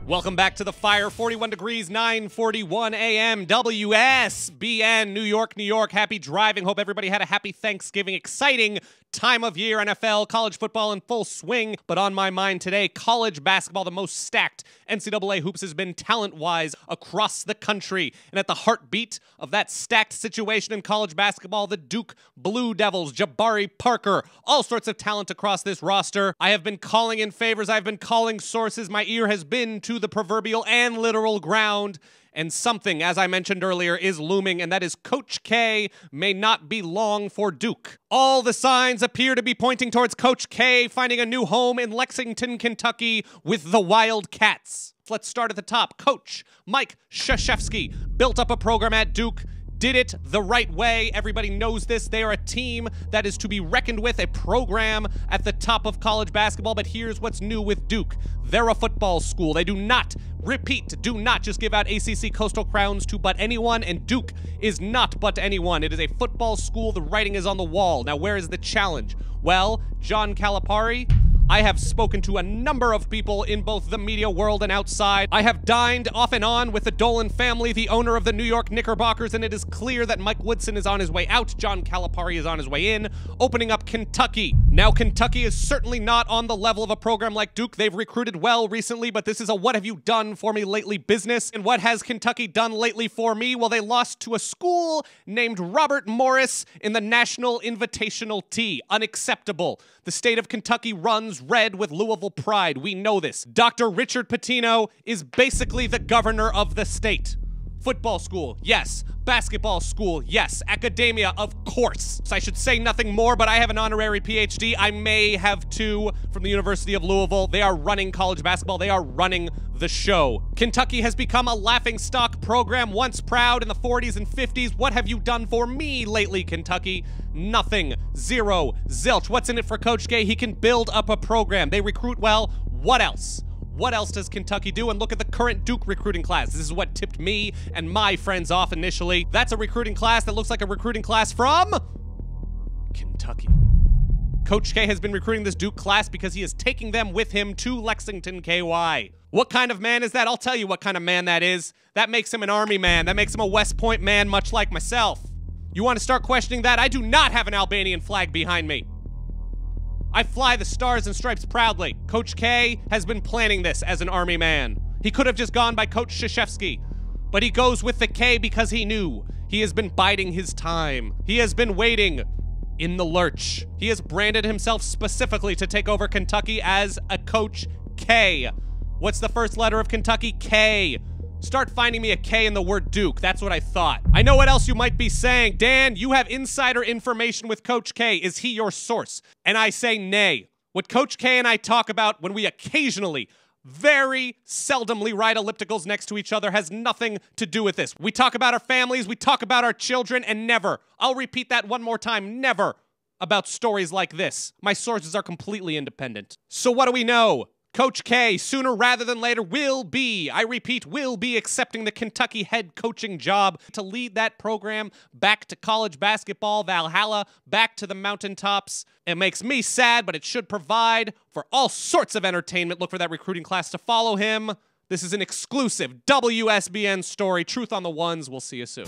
Welcome back to the fire. 41 degrees, 9:41 a.m. WSBN, New York, New York. Happy driving. Hope everybody had a happy Thanksgiving. Exciting time of year. NFL, college football in full swing. But on my mind today, college basketball, the most stacked NCAA hoops has been talent-wise across the country. And at the heartbeat of that stacked situation in college basketball, the Duke Blue Devils, Jabari Parker, all sorts of talent across this roster. I have been calling in favors. I've been calling sources. My ear has been to the proverbial and literal ground. And something, as I mentioned earlier, is looming, and that is Coach K may not be long for Duke. All the signs appear to be pointing towards Coach K finding a new home in Lexington, Kentucky with the Wildcats. Let's start at the top. Coach Mike Krzyzewski built up a program at Duke, did it the right way. Everybody knows this. They are a team that is to be reckoned with, a program at the top of college basketball. But here's what's new with Duke. They're a football school. They do not, repeat, do not just give out ACC Coastal Crowns to but anyone, and Duke is not but anyone. It is a football school. The writing is on the wall. Now, where is the challenge? Well, John Calipari, I have spoken to a number of people in both the media world and outside. I have dined off and on with the Dolan family, the owner of the New York Knickerbockers, and it is clear that Mike Woodson is on his way out. John Calipari is on his way in, opening up Kentucky. Now, Kentucky is certainly not on the level of a program like Duke. They've recruited well recently, but this is a what have you done for me lately business. And what has Kentucky done lately for me? Well, they lost to a school named Robert Morris in the National Invitational T. Unacceptable. The state of Kentucky runs red with Louisville pride. We know this. Dr. Richard Pitino is basically the governor of the state. Football school, yes. Basketball school, yes. Academia, of course. So I should say nothing more, but I have an honorary PhD. I may have two from the University of Louisville. They are running college basketball. They are running the show. Kentucky has become a laughingstock program, once proud in the 40s and 50s. What have you done for me lately, Kentucky? Nothing. Zero. Zilch. What's in it for Coach K? He can build up a program. They recruit well. What else? What else does Kentucky do? And look at the current Duke recruiting class. This is what tipped me and my friends off initially. That's a recruiting class that looks like a recruiting class from Kentucky. Coach K has been recruiting this Duke class because he is taking them with him to Lexington, KY. What kind of man is that? I'll tell you what kind of man that is. That makes him an Army man. That makes him a West Point man, much like myself. You want to start questioning that? I do not have an Albanian flag behind me. I fly the stars and stripes proudly. Coach K has been planning this as an Army man. He could have just gone by Coach Krzyzewski, but he goes with the K because he knew. He has been biding his time. He has been waiting in the lurch. He has branded himself specifically to take over Kentucky as a Coach K. What's the first letter of Kentucky? K. Start finding me a K in the word Duke. That's what I thought. I know what else you might be saying. Dan, you have insider information with Coach K. Is he your source? And I say nay. What Coach K and I talk about when we occasionally, very seldomly ride ellipticals next to each other has nothing to do with this. We talk about our families, we talk about our children, and never, I'll repeat that one more time, never about stories like this. My sources are completely independent. So what do we know? Coach K, sooner rather than later, will be, I repeat, will be accepting the Kentucky head coaching job to lead that program back to college basketball, Valhalla, back to the mountaintops. It makes me sad, but it should provide for all sorts of entertainment. Look for that recruiting class to follow him. This is an exclusive WSBN story. Truth on the ones. We'll see you soon.